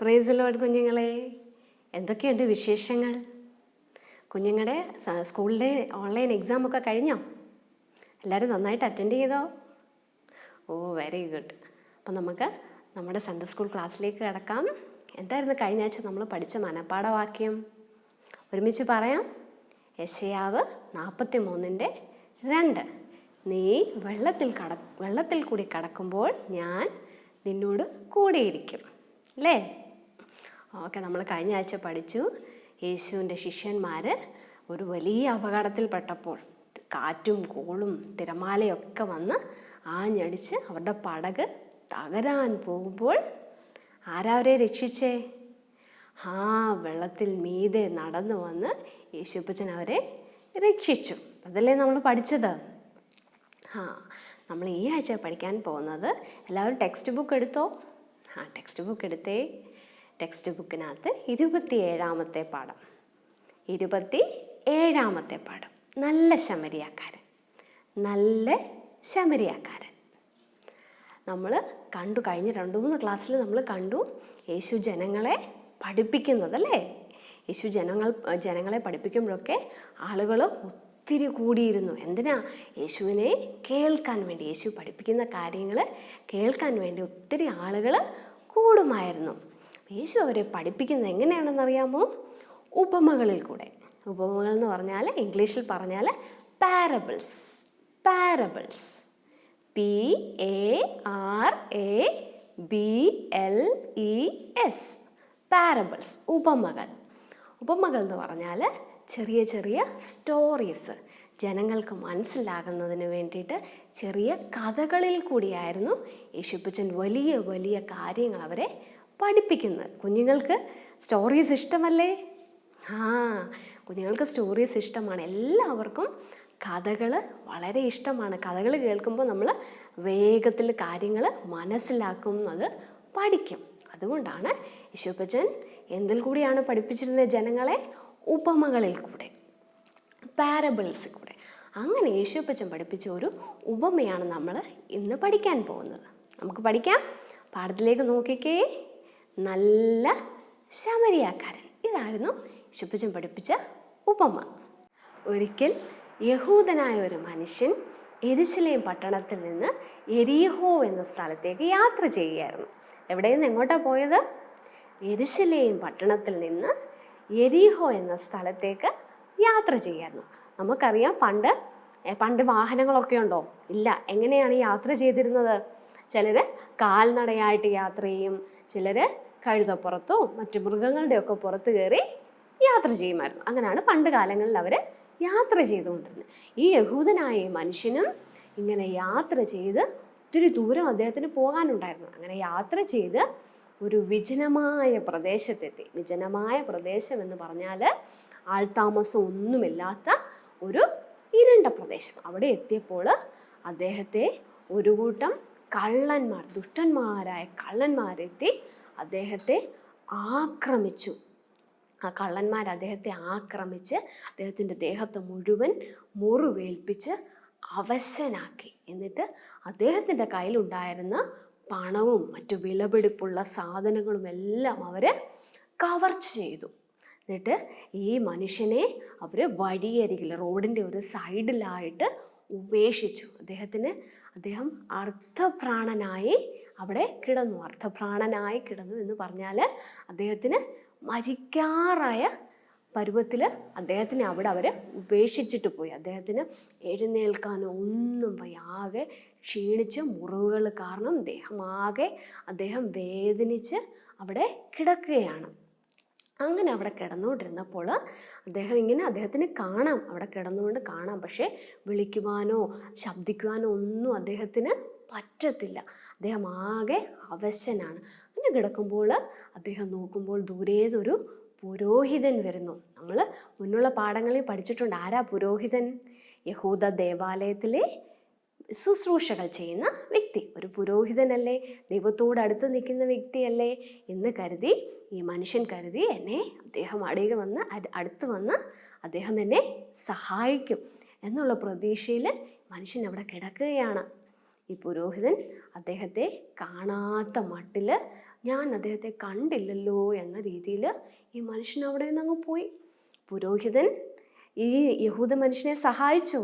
Praise Lord കുഞ്ഞുങ്ങളെ, എന്തൊക്കെയുണ്ട് വിശേഷങ്ങൾ? കുഞ്ഞുങ്ങളുടെ സ്കൂളിലെ ഓൺലൈൻ എക്സാം ഒക്കെ കഴിഞ്ഞോ? എല്ലാവരും നന്നായിട്ട് അറ്റൻഡ് ചെയ്തോ? ഓ, വെരി ഗുഡ്. അപ്പം നമുക്ക് നമ്മുടെ സൺഡേ സ്കൂൾ ക്ലാസ്സിലേക്ക് കിടക്കാം. എന്തായിരുന്നു കഴിഞ്ഞ ആഴ്ച നമ്മൾ പഠിച്ച മനപ്പാഠവാക്യം? ഒരുമിച്ച് പറയാം. യെശയ്യാവ് 43:2. നീ വെള്ളത്തിൽ കൂടി കടക്കുമ്പോൾ ഞാൻ നിന്നോട് കൂടെയിരിക്കും. അല്ലേ? ഓക്കെ, നമ്മൾ കഴിഞ്ഞ ആഴ്ച പഠിച്ചു യേശുവിൻ്റെ ശിഷ്യന്മാർ ഒരു വലിയ അപകടത്തിൽപ്പെട്ടപ്പോൾ കാറ്റും കോളും തിരമാലയൊക്കെ വന്ന് ആഞ്ഞടിച്ച് അവരുടെ പടക് തകരാൻ പോകുമ്പോൾ ആരവരെ രക്ഷിച്ചേ? വെള്ളത്തിൽ മീതെ നടന്നു വന്ന് യേശുപ്പച്ചൻ അവരെ രക്ഷിച്ചു. അതല്ലേ നമ്മൾ പഠിച്ചത്? നമ്മൾ ഈ ആഴ്ച പഠിക്കാൻ പോകുന്നത്, എല്ലാവരും ടെക്സ്റ്റ് ബുക്ക് എടുത്തോ? ടെക്സ്റ്റ് ബുക്ക് എടുത്തേ. ടെക്സ്റ്റ് ബുക്കിനകത്ത് 27-ാമത്തെ പാഠം. 27-ാമത്തെ പാഠം, നല്ല ശമരിയാക്കാരൻ. നല്ല ശമരിയാക്കാരൻ നമ്മൾ കണ്ടു. കഴിഞ്ഞ 2-3 ക്ലാസ്സിൽ നമ്മൾ കണ്ടു യേശു ജനങ്ങളെ പഠിപ്പിക്കുന്നതല്ലേ. യേശു ജനങ്ങളെ പഠിപ്പിക്കുമ്പോഴൊക്കെ ആളുകൾ ഒത്തിരി കൂടിയിരുന്നു. എന്തിനാ? യേശുവിനെ കേൾക്കാൻ വേണ്ടി. യേശു പഠിപ്പിക്കുന്ന കാര്യങ്ങൾ കേൾക്കാൻ വേണ്ടി ഒത്തിരി ആളുകൾ കൂടുമായിരുന്നു. യേശു അവരെ പഠിപ്പിക്കുന്നത് എങ്ങനെയാണെന്നറിയാമോ? ഉപമകളിൽ കൂടെ. ഉപമകൾ എന്ന് പറഞ്ഞാൽ, ഇംഗ്ലീഷിൽ പറഞ്ഞാൽ പാരബിൾസ്. പാരബിൾസ്, PARABLES, പാരബിൾസ്, ഉപമകൾ. ഉപമകൾ എന്ന് പറഞ്ഞാൽ ചെറിയ ചെറിയ സ്റ്റോറീസ്, ജനങ്ങൾക്ക് മനസ്സിലാകുന്നതിന് വേണ്ടിയിട്ട് ചെറിയ കഥകളിൽ കൂടിയായിരുന്നു യേശുപ്പച്ചൻ വലിയ വലിയ കാര്യങ്ങൾ അവരെ പഠിപ്പിക്കുന്നത്. കുഞ്ഞുങ്ങൾക്ക് സ്റ്റോറീസ് ഇഷ്ടമല്ലേ? കുഞ്ഞുങ്ങൾക്ക് സ്റ്റോറീസ് ഇഷ്ടമാണ്. എല്ലാവർക്കും കഥകൾ വളരെ ഇഷ്ടമാണ്. കഥകൾ കേൾക്കുമ്പോൾ നമ്മൾ വേഗത്തിൽ കാര്യങ്ങൾ മനസ്സിലാക്കുന്നത് പഠിക്കും. അതുകൊണ്ടാണ് യേശുപ്പച്ചൻ എന്തിൽ കൂടിയാണ് പഠിപ്പിച്ചിരുന്നത് ജനങ്ങളെ? ഉപമകളിൽ കൂടെ, പാരബിൾസിൽ കൂടെ. അങ്ങനെ യേശുപ്പച്ചൻ പഠിപ്പിച്ച ഒരു ഉപമയാണ് നമ്മൾ ഇന്ന് പഠിക്കാൻ പോകുന്നത്. നമുക്ക് പഠിക്കാം. പാഠത്തിലേക്ക് നോക്കിക്കേ. നല്ല ശമരിയാക്കാരൻ. ഇതായിരുന്നു യേശുപ്പച്ചൻ പഠിപ്പിച്ച ഉപമ. ഒരിക്കൽ യഹൂദനായ ഒരു മനുഷ്യൻ യെരുശലേം പട്ടണത്തിൽ നിന്ന് യെരിഹോ എന്ന സ്ഥലത്തേക്ക് യാത്ര ചെയ്യുകയായിരുന്നു. എവിടെ നിന്ന് എങ്ങോട്ടാണ് പോയത്? യെരുശലേം പട്ടണത്തിൽ നിന്ന് യെരിഹോ എന്ന സ്ഥലത്തേക്ക് യാത്ര ചെയ്യായിരുന്നു. നമുക്കറിയാം, പണ്ട് വാഹനങ്ങളൊക്കെ ഉണ്ടോ? ഇല്ല. എങ്ങനെയാണ് യാത്ര ചെയ്തിരുന്നത്? ചിലർ കാൽനടയായിട്ട് യാത്ര ചെയ്യും, ചിലർ കഴുതപ്പുറത്തോ മറ്റു മൃഗങ്ങളുടെയൊക്കെ പുറത്ത് കയറി യാത്ര ചെയ്യുമായിരുന്നു. അങ്ങനെയാണ് പണ്ട് കാലങ്ങളിൽ അവർ യാത്ര ചെയ്തുകൊണ്ടിരുന്നത്. ഈ യഹൂദനായ മനുഷ്യനും ഇങ്ങനെ യാത്ര ചെയ്ത് ഒത്തിരി ദൂരം അദ്ദേഹത്തിന് പോകാനുണ്ടായിരുന്നു. അങ്ങനെ യാത്ര ചെയ്ത് ഒരു വിജനമായ പ്രദേശത്തെത്തി. വിജനമായ പ്രദേശം എന്ന് പറഞ്ഞാൽ ആൾതാമസം ഒന്നുമില്ലാത്ത ഒരു ഇരുണ്ട പ്രദേശം. അവിടെ എത്തിയപ്പോൾ അദ്ദേഹത്തെ ഒരു കൂട്ടം കള്ളന്മാർ, ദുഷ്ടന്മാരായ കള്ളന്മാരെത്തി അദ്ദേഹത്തെ ആക്രമിച്ചു. ആ കള്ളന്മാർ അദ്ദേഹത്തെ ആക്രമിച്ച് അദ്ദേഹത്തിൻ്റെ ദേഹത്ത് മുഴുവൻ മുറിവേൽപ്പിച്ച് അവശനാക്കി. എന്നിട്ട് അദ്ദേഹത്തിൻ്റെ കയ്യിലുണ്ടായിരുന്ന പണവും മറ്റു വിലപിടിപ്പുള്ള സാധനങ്ങളും എല്ലാം അവർ കവർച്ച ചെയ്തു. എന്നിട്ട് ഈ മനുഷ്യനെ അവർ വഴിയരികിൽ, റോഡിൻ്റെ ഒരു സൈഡിലായിട്ട് ഉപേക്ഷിച്ചു. അദ്ദേഹം അർദ്ധപ്രാണനായി അവിടെ കിടന്നു. അർദ്ധപ്രാണനായി കിടന്നു എന്ന് പറഞ്ഞാൽ അദ്ദേഹത്തിന് മരിക്കാറായ പരുവത്തിൽ അദ്ദേഹത്തിനെ അവിടെ അവർ ഉപേക്ഷിച്ചിട്ട് പോയി. അദ്ദേഹത്തിന് എഴുന്നേൽക്കാനോ ഒന്നും വയ്യ. ആകെ ക്ഷീണിച്ച് മുറിവുകൾ കാരണം അദ്ദേഹം വേദനിച്ച് അവിടെ കിടക്കുകയാണ്. അങ്ങനെ അവിടെ കിടന്നുകൊണ്ടിരുന്നപ്പോൾ അദ്ദേഹത്തിന് കാണാം, അവിടെ കിടന്നുകൊണ്ട് കാണാം. പക്ഷേ വിളിക്കുവാനോ ശബ്ദിക്കുവാനോ ഒന്നും അദ്ദേഹത്തിന് പറ്റത്തില്ല. അദ്ദേഹം ആകെ അവശനാണ്. അങ്ങനെ കിടക്കുമ്പോൾ അദ്ദേഹം നോക്കുമ്പോൾ ദൂരേതൊരു പുരോഹിതൻ വരുന്നു. നമ്മൾ മുന്നുള്ള പാഠങ്ങളിൽ പഠിച്ചിട്ടുണ്ട്. ആരാ പുരോഹിതൻ? യഹൂദ ദേവാലയത്തിലെ ശുശ്രൂഷകൾ ചെയ്യുന്ന വ്യക്തി. ഒരു പുരോഹിതനല്ലേ, ദൈവത്തോടടുത്ത് നിൽക്കുന്ന വ്യക്തിയല്ലേ എന്ന് കരുതി ഈ മനുഷ്യൻ കരുതി അദ്ദേഹം അടുത്ത് വന്ന് അദ്ദേഹം എന്നെ സഹായിക്കും എന്നുള്ള പ്രതീക്ഷയിൽ മനുഷ്യൻ അവിടെ കിടക്കുകയാണ്. ഈ പുരോഹിതൻ അദ്ദേഹത്തെ കാണാത്ത മട്ടിൽ ഞാൻ അദ്ദേഹത്തെ കണ്ടില്ലല്ലോ എന്ന രീതിയിൽ ഈ മനുഷ്യൻ അവിടെ നിന്ന് അങ്ങ് പോയി. പുരോഹിതൻ ഈ യഹൂദ മനുഷ്യനെ സഹായിച്ചു?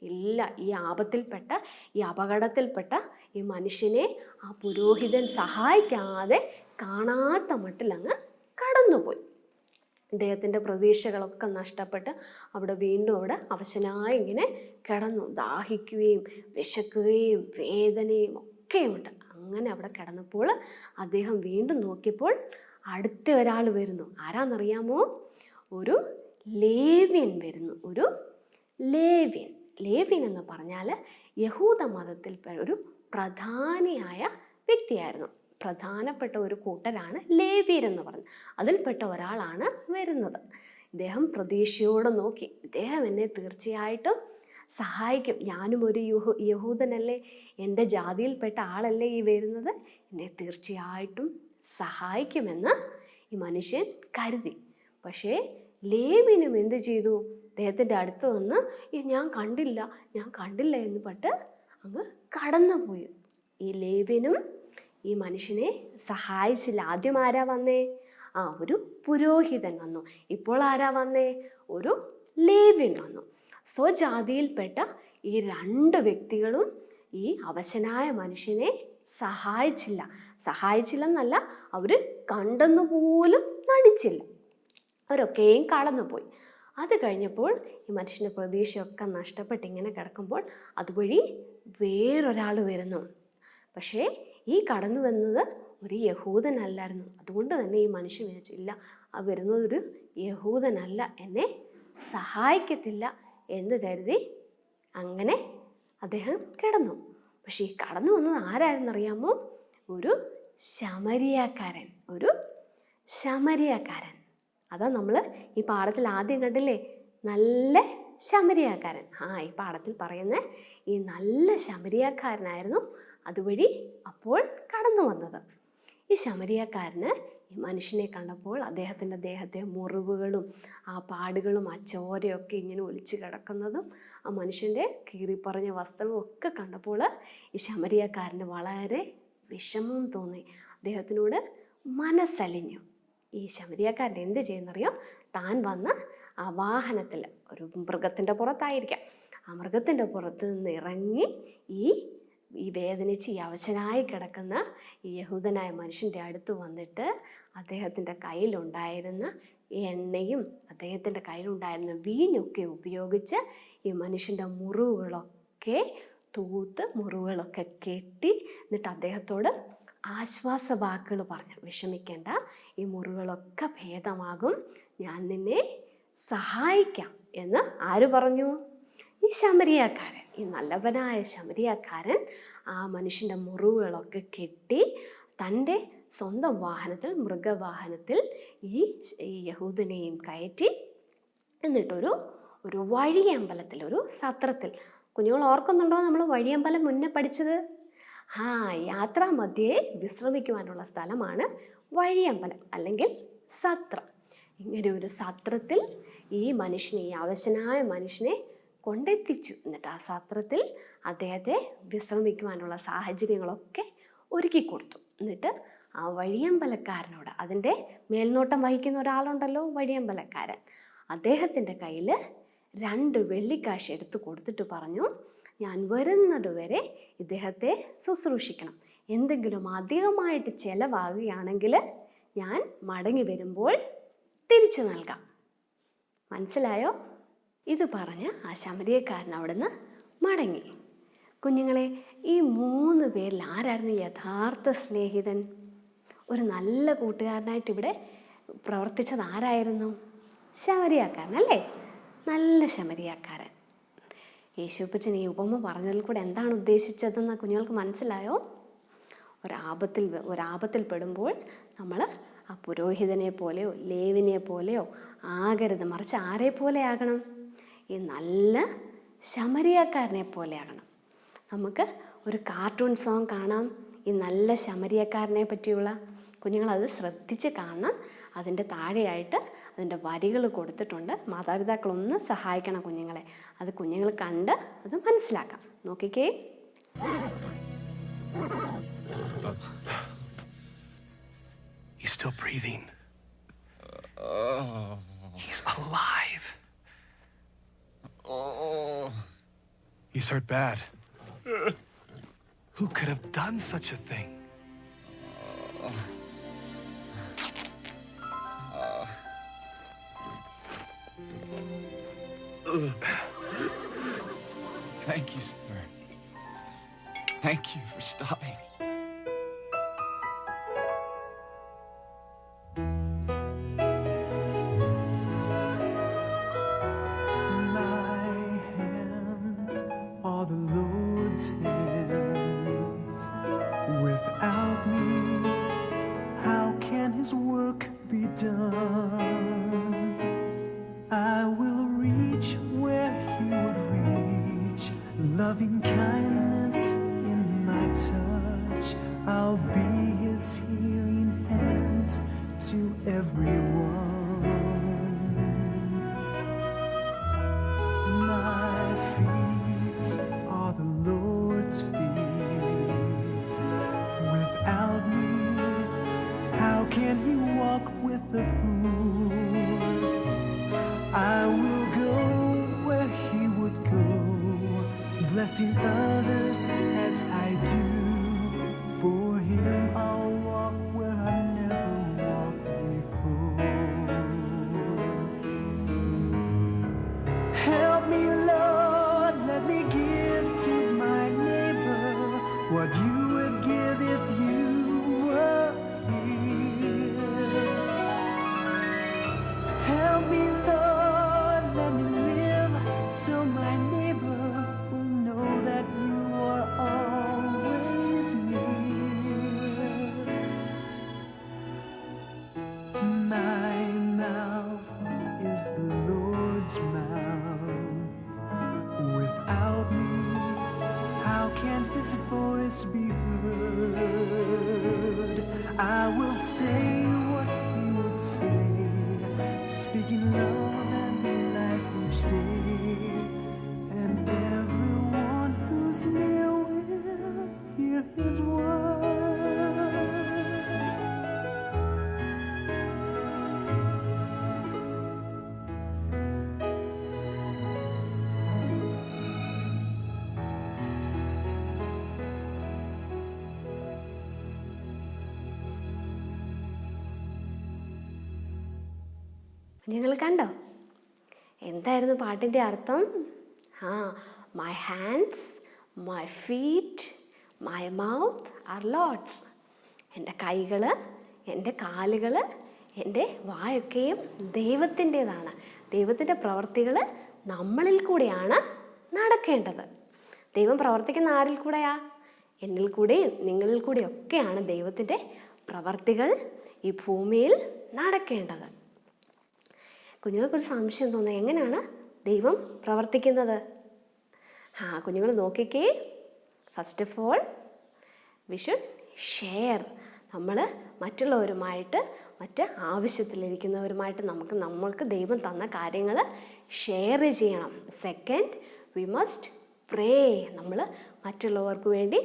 ഇല്ല. ഈ ആപത്തിൽപ്പെട്ട, ഈ അപകടത്തിൽപ്പെട്ട ഈ മനുഷ്യനെ ആ പുരോഹിതൻ സഹായിക്കാതെ കാണാത്ത മട്ടിൽ അങ്ങ് കടന്നുപോയി. അദ്ദേഹത്തിൻ്റെ പ്രതീക്ഷകളൊക്കെ നഷ്ടപ്പെട്ട് വീണ്ടും അവിടെ അവശനായി ഇങ്ങനെ കിടന്നു. ദാഹിക്കുകയും വിശക്കുകയും വേദനയും ഒക്കെയുണ്ട്. അങ്ങനെ അവിടെ കിടന്നപ്പോൾ അദ്ദേഹം വീണ്ടും നോക്കിയപ്പോൾ അടുത്ത ഒരാൾ വരുന്നു. ആരാന്നറിയാമോ? ഒരു ലേവ്യൻ വരുന്നു. ഒരു ലേവ്യൻ. ലേവ്യൻ എന്ന് പറഞ്ഞാൽ യഹൂദ മതത്തിൽ ഒരു പ്രധാനിയായ വ്യക്തിയായിരുന്നു. പ്രധാനപ്പെട്ട ഒരു കൂട്ടരാണ് ലേവ്യരെന്ന് പറഞ്ഞത്. അതിൽപ്പെട്ട ഒരാളാണ് വരുന്നത്. ഇദ്ദേഹം പ്രതീക്ഷയോടെ നോക്കി, ഇദ്ദേഹം എന്നെ തീർച്ചയായിട്ടും സഹായിക്കും. ഞാനും ഒരു യഹൂദനല്ലേ, എൻ്റെ ജാതിയിൽപ്പെട്ട ആളല്ലേ ഈ വരുന്നത്, എന്നെ തീർച്ചയായിട്ടും സഹായിക്കുമെന്ന് ഈ മനുഷ്യൻ കരുതി. പക്ഷേ ലേവ്യനും എന്ത് ചെയ്തു? അദ്ദേഹത്തിൻ്റെ അടുത്ത് വന്ന് ഞാൻ കണ്ടില്ല എന്ന് പട്ട് അങ്ങ് കടന്നുപോയി. ഈ ലേവ്യനും ഈ മനുഷ്യനെ സഹായിച്ചില്ല. ആദ്യം ആരാ വന്നേ? ഒരു പുരോഹിതൻ വന്നു. ഇപ്പോൾ ആരാ വന്നേ? ഒരു ലേവ്യൻ വന്നു. സ്വജാതിയിൽപ്പെട്ട ഈ രണ്ട് വ്യക്തികളും ഈ അവശനായ മനുഷ്യനെ സഹായിച്ചില്ലെന്നല്ല, അവർ കണ്ടെന്നു പോലും നടിച്ചില്ല. അവരൊക്കെയും കടന്നുപോയി. അത് കഴിഞ്ഞപ്പോൾ ഈ മനുഷ്യൻ്റെ പ്രതീക്ഷയൊക്കെ നഷ്ടപ്പെട്ട് ഇങ്ങനെ കിടക്കുമ്പോൾ അതുവഴി വേറൊരാൾ വരുന്നു. പക്ഷേ ഈ കടന്നു വന്നത് ഒരു യഹൂദനല്ലായിരുന്നു. അതുകൊണ്ട് തന്നെ ഈ മനുഷ്യൻ വിചാരിച്ചു, ഇല്ല, ആ വരുന്നത് ഒരു യഹൂദനല്ല, എന്നെ സഹായിക്കത്തില്ല എന്ന് കരുതി അങ്ങനെ അദ്ദേഹം കിടന്നു. പക്ഷേ ഈ കടന്നു വന്നത് ആരായിരുന്നറിയാമോ? ഒരു ശമരിയാക്കാരൻ. അതാ നമ്മൾ ഈ പാഠത്തിൽ ആദ്യം കണ്ടില്ലേ, നല്ല ശമരിയാക്കാരൻ. ഈ പാഠത്തിൽ പറയുന്ന ഈ നല്ല ശമരിയാക്കാരനായിരുന്നു അതുവഴി അപ്പോൾ കടന്നു വന്നത്. ഈ ശമരിയാക്കാരന് ഈ മനുഷ്യനെ കണ്ടപ്പോൾ അദ്ദേഹത്തിൻ്റെ ദേഹത്തെ മുറിവുകളും ആ പാടുകളും ആ ചോരയൊക്കെ ഇങ്ങനെ ഒലിച്ച് കിടക്കുന്നതും ആ മനുഷ്യൻ്റെ കീറിപ്പറഞ്ഞ വസ്ത്രവും ഒക്കെ കണ്ടപ്പോൾ ഈ ശമരിയാക്കാരന് വളരെ വിഷമം തോന്നി. അദ്ദേഹത്തിനോട് മനസ്സലിഞ്ഞു. ഈ ശമരിയാക്കാരൻ എന്ത് ചെയ്യുന്നറിയോ? താൻ വന്ന് ആ വാഹനത്തിൽ, ഒരു മൃഗത്തിൻ്റെ പുറത്തായിരിക്കാം, ആ മൃഗത്തിൻ്റെ പുറത്ത് നിന്ന് ഇറങ്ങി ഈ വേദനിച്ച് ഈ അവശനായി കിടക്കുന്ന ഈ യഹൂദനായ മനുഷ്യൻ്റെ അടുത്ത് വന്നിട്ട് അദ്ദേഹത്തിൻ്റെ കയ്യിലുണ്ടായിരുന്ന എണ്ണയും അദ്ദേഹത്തിൻ്റെ കയ്യിലുണ്ടായിരുന്ന വീഞ്ഞൊക്കെ ഉപയോഗിച്ച് ഈ മനുഷ്യൻ്റെ മുറിവുകളൊക്കെ തൂത്ത് മുറിവുകളൊക്കെ കെട്ടി, എന്നിട്ട് അദ്ദേഹത്തോട് ആശ്വാസവാക്കുകൾ പറഞ്ഞു. വിഷമിക്കേണ്ട, ഈ മുറിവുകളൊക്കെ ഭേദമാകും, ഞാൻ നിന്നെ സഹായിക്കാം എന്ന് ആര് പറഞ്ഞു? ഈ ശമരിയാക്കാരൻ. ഈ നല്ലവനായ ശമരിയാക്കാരൻ ആ മനുഷ്യൻ്റെ മുറിവുകളൊക്കെ കെട്ടി തൻ്റെ സ്വന്തം വാഹനത്തിൽ, മൃഗവാഹനത്തിൽ ഈ യഹൂദനെയും കയറ്റി, എന്നിട്ടൊരു വഴിയമ്പലത്തിൽ, ഒരു സത്രത്തിൽ. കുഞ്ഞുങ്ങൾ ഓർക്കുന്നുണ്ടോ നമ്മൾ വഴിയമ്പലം മുന്നേ പഠിച്ചത്? യാത്രാമധ്യേ വിശ്രമിക്കുവാനുള്ള സ്ഥലമാണ് വഴിയമ്പലം അല്ലെങ്കിൽ സത്രം. ഇങ്ങനെ ഒരു സത്രത്തിൽ ഈ അവശനായ മനുഷ്യനെ കൊണ്ടെത്തിച്ചു. എന്നിട്ട് ആ സത്രത്തിൽ അദ്ദേഹത്തെ വിശ്രമിക്കുവാനുള്ള സാഹചര്യങ്ങളൊക്കെ ഒരുക്കി കൊടുത്തു. എന്നിട്ട് ആ വഴിയമ്പലക്കാരനോട്, അതിൻ്റെ മേൽനോട്ടം വഹിക്കുന്ന ഒരാളുണ്ടല്ലോ, വഴിയമ്പലക്കാരൻ, അദ്ദേഹത്തിൻ്റെ കയ്യിൽ 2 വെള്ളിക്കാശ് എടുത്ത് കൊടുത്തിട്ട് പറഞ്ഞു, ഞാൻ വരുന്നത് വരെ ഇദ്ദേഹത്തെ ശുശ്രൂഷിക്കണം. എന്തെങ്കിലും അധികമായിട്ട് ചിലവാകുകയാണെങ്കിൽ ഞാൻ മടങ്ങി വരുമ്പോൾ തിരിച്ചു നൽകാം. മനസ്സിലായോ? ഇത് പറഞ്ഞ് ആ ശമരിയക്കാരൻ അവിടുന്ന് മടങ്ങി. കുഞ്ഞുങ്ങളെ, ഈ 3 പേരിൽ ആരായിരുന്നു യഥാർത്ഥ സ്നേഹിതൻ? ഒരു നല്ല കൂട്ടുകാരനായിട്ട് ഇവിടെ പ്രവർത്തിച്ചത് ആരായിരുന്നു? ശമരിയാക്കാരൻ അല്ലേ? നല്ല ശമരിയാക്കാരൻ. യേശുപ്പച്ചൻ ഈ പറഞ്ഞതിൽ കൂടെ എന്താണ് ഉദ്ദേശിച്ചതെന്ന് കുഞ്ഞുങ്ങൾക്ക് മനസ്സിലായോ? ഒരാപത്തിൽ പെടുമ്പോൾ നമ്മൾ ആ പുരോഹിതനെ പോലെയോ ലേവിനെ പോലെയോ ആകരുത്, മറിച്ച് ആരെ പോലെ ആകണം? ഈ നല്ല ശമരിയാക്കാരനെ പോലെ ആകണം. നമുക്ക് ഒരു കാർട്ടൂൺ സോങ് കാണാം, ഈ നല്ല ശമരിയാക്കാരനെ പറ്റിയുള്ള. കുഞ്ഞുങ്ങളത് ശ്രദ്ധിച്ച് കാണണം. അതിൻ്റെ താഴെയായിട്ട് അതിൻ്റെ വരികൾ കൊടുത്തിട്ടുണ്ട്. മാതാപിതാക്കളൊന്ന് സഹായിക്കണം കുഞ്ഞുങ്ങളെ. അത് കുഞ്ഞുങ്ങൾ കണ്ട് അത് മനസ്സിലാക്കാം. നോക്കിക്കേ. still breathing. He's alive. He's hurt bad. Who could have done such a thing? Thank you, sir. Thank you for stopping. My hands are the Lord's hands. Without me, how can His work be done? I will reach where He would reach, loving kindness in my touch. I'll be His healing hands to everyone. My feet are the Lord's feet. Without me, how can He walk with the poor? I will go where He would go, blessing others as I do. For Him I'll walk where I never walked before. Help me, Lord, let me give to my neighbor what you would give if you were here. Help me, Lord, let me live so my neighbor will know that you are always near. My mouth is the Lord's mouth. Without me, how can His voice be heard? I will say what He would say, speaking love and life each day. And everyone who's near will hear His word. നിങ്ങൾ കണ്ടോ എന്തായിരുന്നു പാട്ടിൻ്റെ അർത്ഥം? My hands, my feet, my mouth are lords. എൻ്റെ കൈകൾ, എൻ്റെ കാലുകൾ, എൻ്റെ വായൊക്കെയും ദൈവത്തിൻ്റേതാണ്. ദൈവത്തിൻ്റെ പ്രവർത്തികൾ നമ്മളിൽ കൂടെയാണ് നടക്കേണ്ടത്. ദൈവം പ്രവർത്തിക്കുന്ന ആരിൽ കൂടെയാ? എന്നിൽ കൂടെയും നിങ്ങളിൽ കൂടെയും ഒക്കെയാണ് ദൈവത്തിൻ്റെ പ്രവർത്തികൾ ഈ ഭൂമിയിൽ നടക്കേണ്ടത്. കുഞ്ഞുങ്ങൾക്കൊരു സംശയം തോന്നുന്നത്, എങ്ങനെയാണ് ദൈവം പ്രവർത്തിക്കുന്നത്? കുഞ്ഞുങ്ങൾ നോക്കിക്കേ. First of all we should share. നമ്മൾ മറ്റുള്ളവരുമായിട്ട്, മറ്റ് ആവശ്യത്തിലിരിക്കുന്നവരുമായിട്ട് നമ്മൾക്ക് ദൈവം തന്ന കാര്യങ്ങൾ ഷെയർ ചെയ്യണം. സെക്കൻഡ്, വി മസ്റ്റ് പ്രേ. നമ്മൾ മറ്റുള്ളവർക്ക് വേണ്ടി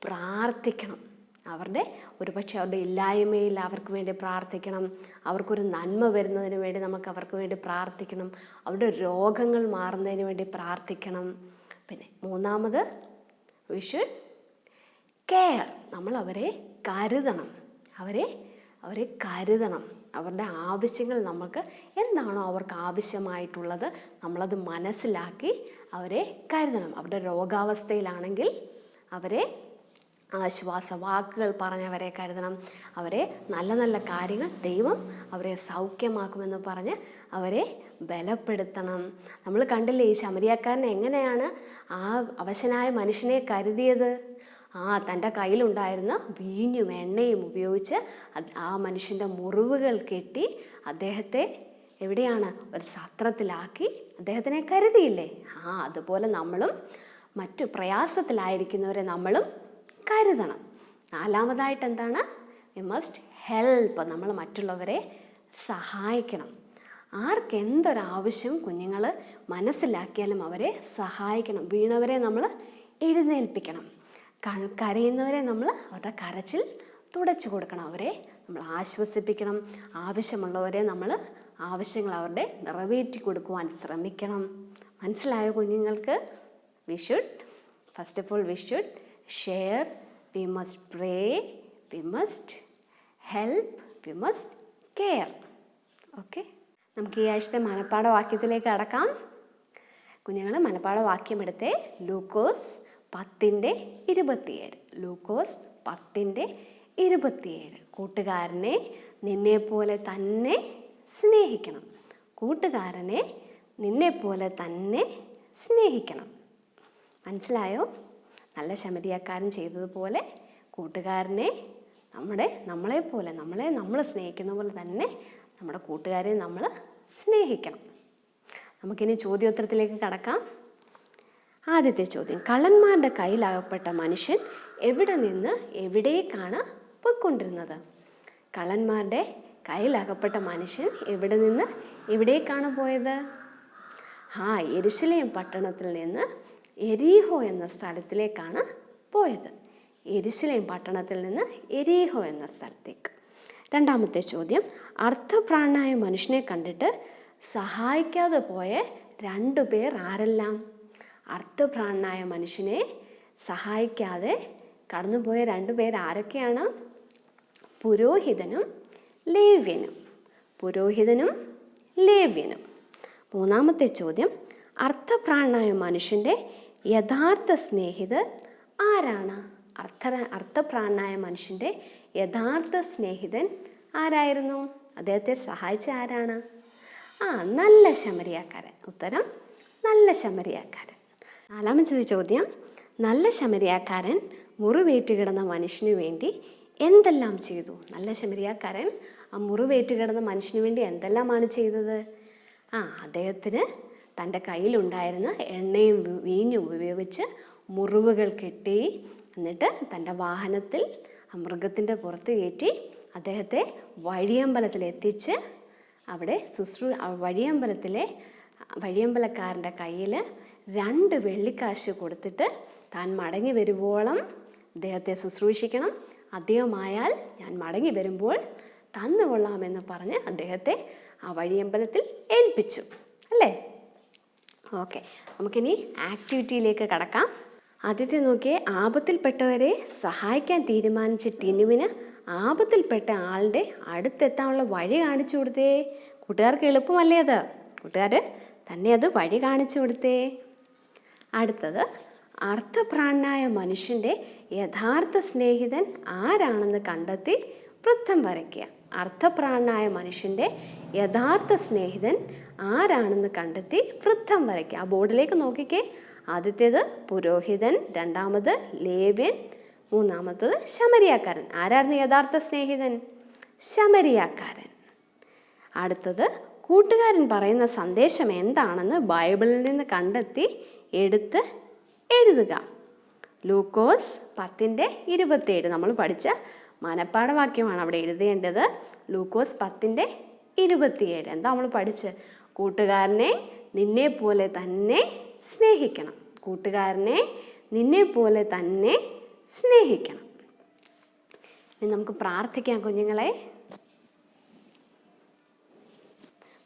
പ്രാർത്ഥിക്കണം. ഒരുപക്ഷെ അവരുടെ ഇല്ലായ്മയിൽ അവർക്ക് വേണ്ടി പ്രാർത്ഥിക്കണം. അവർക്കൊരു നന്മ വരുന്നതിന് വേണ്ടി നമുക്ക് അവർക്ക് വേണ്ടി പ്രാർത്ഥിക്കണം. അവരുടെ രോഗങ്ങൾ മാറുന്നതിന് വേണ്ടി പ്രാർത്ഥിക്കണം. പിന്നെ മൂന്നാമത്, വി ഷുഡ് കെയർ. നമ്മൾ അവരെ കരുതണം. അവരെ കരുതണം. അവരുടെ ആവശ്യങ്ങൾ, നമുക്ക് എന്താണോ അവർക്ക് ആവശ്യമായിട്ടുള്ളത് നമ്മളത് മനസ്സിലാക്കി അവരെ കരുതണം. അവരുടെ രോഗാവസ്ഥയിലാണെങ്കിൽ അവരെ ആശ്വാസവാക്കുകൾ പറഞ്ഞവരെ കരുതണം. അവരെ നല്ല നല്ല കാര്യങ്ങൾ, ദൈവം അവരെ സൗഖ്യമാക്കുമെന്ന് പറഞ്ഞ് അവരെ ബലപ്പെടുത്തണം. നമ്മൾ കണ്ടില്ലേ ഈ ശമരിയാക്കാരൻ എങ്ങനെയാണ് ആ അവശനായ മനുഷ്യനെ കരുതിയത്? തൻ്റെ കയ്യിലുണ്ടായിരുന്ന വീഞ്ഞും എണ്ണയും ഉപയോഗിച്ച് ആ മനുഷ്യൻ്റെ മുറിവുകൾ കെട്ടി അദ്ദേഹത്തെ എവിടെയാണ്? ഒരു സത്രത്തിലാക്കി അദ്ദേഹത്തിനെ കരുതിയില്ലേ? അതുപോലെ നമ്മളും മറ്റു പ്രയാസത്തിലായിരിക്കുന്നവരെ നമ്മളും കരുതണം. നാലാമതായിട്ട് എന്താണ്? We must help. നമ്മൾ മറ്റുള്ളവരെ സഹായിക്കണം. ആർക്കെന്തൊരാവശ്യം കുഞ്ഞുങ്ങൾ മനസ്സിലാക്കിയാലും അവരെ സഹായിക്കണം. വീണവരെ നമ്മൾ എഴുന്നേൽപ്പിക്കണം. കരയുന്നവരെ നമ്മൾ അവരുടെ കരച്ചിൽ തുടച്ചു കൊടുക്കണം. അവരെ നമ്മൾ ആശ്വസിപ്പിക്കണം. ആവശ്യമുള്ളവരെ നമ്മൾ ആവശ്യങ്ങൾ അവരുടെ നിറവേറ്റി കൊടുക്കുവാൻ ശ്രമിക്കണം. മനസ്സിലായോ കുഞ്ഞുങ്ങൾക്ക്? We should first of all we should share, we must pray, we must help, we must care. Okay, നമുക്ക് ഈ ആഴ്ചത്തെ മനപ്പാഠവാക്യത്തിലേക്ക് കടക്കാം. കുഞ്ഞുങ്ങൾ മനപ്പാഠവാക്യം എടുത്തേ. ലൂക്കോസ് 10:27. ലൂക്കോസ് 10:27. കൂട്ടുകാരനെ നിന്നെപ്പോലെ തന്നെ സ്നേഹിക്കണം. കൂട്ടുകാരനെ നിന്നെപ്പോലെ തന്നെ സ്നേഹിക്കണം. മനസ്സിലായോ? നല്ല ശമരിയാക്കാരൻ ചെയ്തതുപോലെ കൂട്ടുകാരനെ നമ്മളെപ്പോലെ നമ്മൾ സ്നേഹിക്കുന്ന പോലെ തന്നെ നമ്മുടെ കൂട്ടുകാരെ നമ്മൾ സ്നേഹിക്കണം. നമുക്കിനി ചോദ്യോത്തരത്തിലേക്ക് കടക്കാം. ആദ്യത്തെ ചോദ്യം, കള്ളന്മാരുടെ കയ്യിലകപ്പെട്ട മനുഷ്യൻ എവിടെ നിന്ന് എവിടേക്കാണ് പോയിക്കൊണ്ടിരുന്നത്? കള്ളന്മാരുടെ കയ്യിലകപ്പെട്ട മനുഷ്യൻ എവിടെ നിന്ന് എവിടേക്കാണ് പോയത്? യെരുശലേം പട്ടണത്തിൽ നിന്ന് എരീഹോ എന്ന സ്ഥലത്തിലേക്കാണ് പോയത്. യെരുശലേം പട്ടണത്തിൽ നിന്ന് എരീഹോ എന്ന സ്ഥലത്തേക്ക്. രണ്ടാമത്തെ ചോദ്യം, അർത്ഥപ്രാണനായ മനുഷ്യനെ കണ്ടിട്ട് സഹായിക്കാതെ പോയ 2 പേർ ആരെല്ലാം? അർത്ഥപ്രാണനായ മനുഷ്യനെ സഹായിക്കാതെ കടന്നുപോയ 2 പേർ ആരൊക്കെയാണ്? പുരോഹിതനും ലേവ്യനും. പുരോഹിതനും ലേവ്യനും. മൂന്നാമത്തെ ചോദ്യം, അർത്ഥപ്രാണനായ മനുഷ്യൻ്റെ യഥാർത്ഥ സ്നേഹിതൻ ആരാണ്? അർത്ഥപ്രാണനായ മനുഷ്യൻ്റെ യഥാർത്ഥ സ്നേഹിതൻ ആരായിരുന്നു? അദ്ദേഹത്തെ സഹായിച്ച ആരാണ്? നല്ല ശമരിയാക്കാരൻ. ഉത്തരം നല്ല ശമരിയാക്കാരൻ. നാലാമത്തെ ചോദ്യം, നല്ല ശമരിയാക്കാരൻ മുറിവേറ്റ് കിടന്ന മനുഷ്യന് വേണ്ടി എന്തെല്ലാം ചെയ്തു? നല്ല ശമരിയാക്കാരൻ ആ മുറിവേറ്റ് കിടന്ന മനുഷ്യന് വേണ്ടി എന്തെല്ലാമാണ് ചെയ്തത്? അദ്ദേഹത്തിന് തൻ്റെ കയ്യിലുണ്ടായിരുന്ന എണ്ണയും വീഞ്ഞും ഉപയോഗിച്ച് മുറിവുകൾ കെട്ടി, എന്നിട്ട് തൻ്റെ വാഹനത്തിൽ ആ മൃഗത്തിൻ്റെ പുറത്ത് കയറ്റി അദ്ദേഹത്തെ വഴിയമ്പലത്തിലെത്തിച്ച് അവിടെ വഴിയമ്പലക്കാരൻ്റെ കയ്യിൽ 2 വെള്ളിക്കാശ് കൊടുത്തിട്ട് താൻ മടങ്ങി വരുവോളം അദ്ദേഹത്തെ ശുശ്രൂഷിക്കണം, അദ്ദേഹമായാൽ ഞാൻ മടങ്ങി വരുമ്പോൾ തന്നുകൊള്ളാമെന്ന് പറഞ്ഞ് അദ്ദേഹത്തെ ആ വഴിയമ്പലത്തിൽ ഏൽപ്പിച്ചു. അല്ലേ? ഓക്കെ, നമുക്കിനി ആക്ടിവിറ്റിയിലേക്ക് കടക്കാം. ആദ്യത്തെ നോക്കിയേ, ആപത്തിൽപ്പെട്ടവരെ സഹായിക്കാൻ തീരുമാനിച്ച ടിനുവിന് ആപത്തിൽപ്പെട്ട ആളുടെ അടുത്തെത്താനുള്ള വഴി കാണിച്ചു കൊടുത്തേ. കൂട്ടുകാർക്ക് എളുപ്പമല്ലേ അത്? കൂട്ടുകാർ തന്നെ അത് വഴി കാണിച്ചു കൊടുത്തേ. അടുത്തത്, അർത്ഥപ്രാണനായ മനുഷ്യൻ്റെ യഥാർത്ഥ സ്നേഹിതൻ ആരാണെന്ന് കണ്ടെത്തി വൃത്തം വരയ്ക്കുക. അർത്ഥപ്രാണനായ മനുഷ്യൻ്റെ യഥാർത്ഥ സ്നേഹിതൻ ആരാണെന്ന് കണ്ടെത്തി വൃത്തം വരയ്ക്കുക. ആ ബോർഡിലേക്ക് നോക്കിക്കേ. ആദ്യത്തേത് പുരോഹിതൻ, രണ്ടാമത് ലേവ്യൻ, മൂന്നാമത്തത് ശമരിയാക്കാരൻ. ആരായിരുന്നു യഥാർത്ഥ സ്നേഹിതൻ? ശമരിയാക്കാരൻ. അടുത്തത്, കൂട്ടുകാരൻ പറയുന്ന സന്ദേശം എന്താണെന്ന് ബൈബിളിൽ നിന്ന് കണ്ടെത്തി എടുത്ത് എഴുതുക. ലൂക്കോസ് 10:27 നമ്മൾ പഠിച്ച മനപ്പാഠവാക്യമാണ് അവിടെ എഴുതേണ്ടത്. ലൂക്കോസ് 10:27. എന്താ നമ്മൾ പഠിച്ച്? കൂട്ടുകാരനെ നിന്നെപ്പോലെ തന്നെ സ്നേഹിക്കണം. കൂട്ടുകാരനെ നിന്നെപ്പോലെ തന്നെ സ്നേഹിക്കണം. ഇനി നമുക്ക് പ്രാർത്ഥിക്കാം കുഞ്ഞുങ്ങളെ.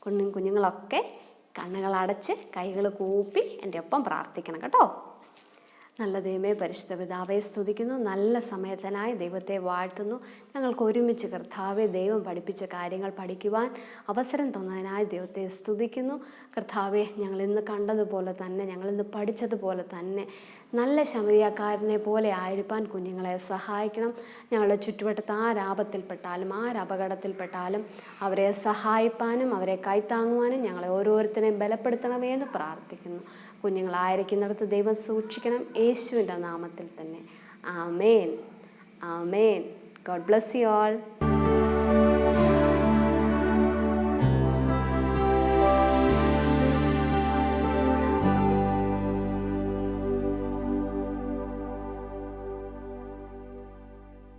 കുഞ്ഞുങ്ങളൊക്കെ കണ്ണുകളടച്ച് കൈകൾ കൂപ്പി എൻ്റെ ഒപ്പം പ്രാർത്ഥിക്കണം കേട്ടോ. നല്ല ദൈവമേ, പരിശുദ്ധ പിതാവേ, സ്തുതിക്കുന്നു. നല്ല സമയത്തിനായി ദൈവത്തെ വാഴ്ത്തുന്നു. ഞങ്ങൾക്ക് ഒരുമിച്ച് കർത്താവെ ദൈവം പഠിപ്പിച്ച കാര്യങ്ങൾ പഠിക്കുവാൻ അവസരം തന്നതിനായി ദൈവത്തെ സ്തുതിക്കുന്നു. കർത്താവെ, ഞങ്ങളിന്ന് കണ്ടതുപോലെ തന്നെ, ഞങ്ങളിന്ന് പഠിച്ചതുപോലെ തന്നെ നല്ല ശമരിയാക്കാരനെ പോലെ ആയിരിക്കാൻ കുഞ്ഞുങ്ങളെ സഹായിക്കണം. ഞങ്ങളുടെ ചുറ്റുവട്ടത്ത് ആരാപത്തിൽപ്പെട്ടാലും ആരപകടത്തിൽപ്പെട്ടാലും അവരെ സഹായിപ്പാനും അവരെ കൈത്താങ്ങുവാനും ഞങ്ങളെ ഓരോരുത്തരെയും ബലപ്പെടുത്തണമേ എന്ന് പ്രാർത്ഥിക്കുന്നു. കുഞ്ഞുങ്ങളായിരിക്കുന്നിടത്ത് ദൈവം സൂക്ഷിക്കണം, യേശുവിൻ്റെ നാമത്തിൽ തന്നെ. ആമേൻ, ആമേൻ. God bless you all.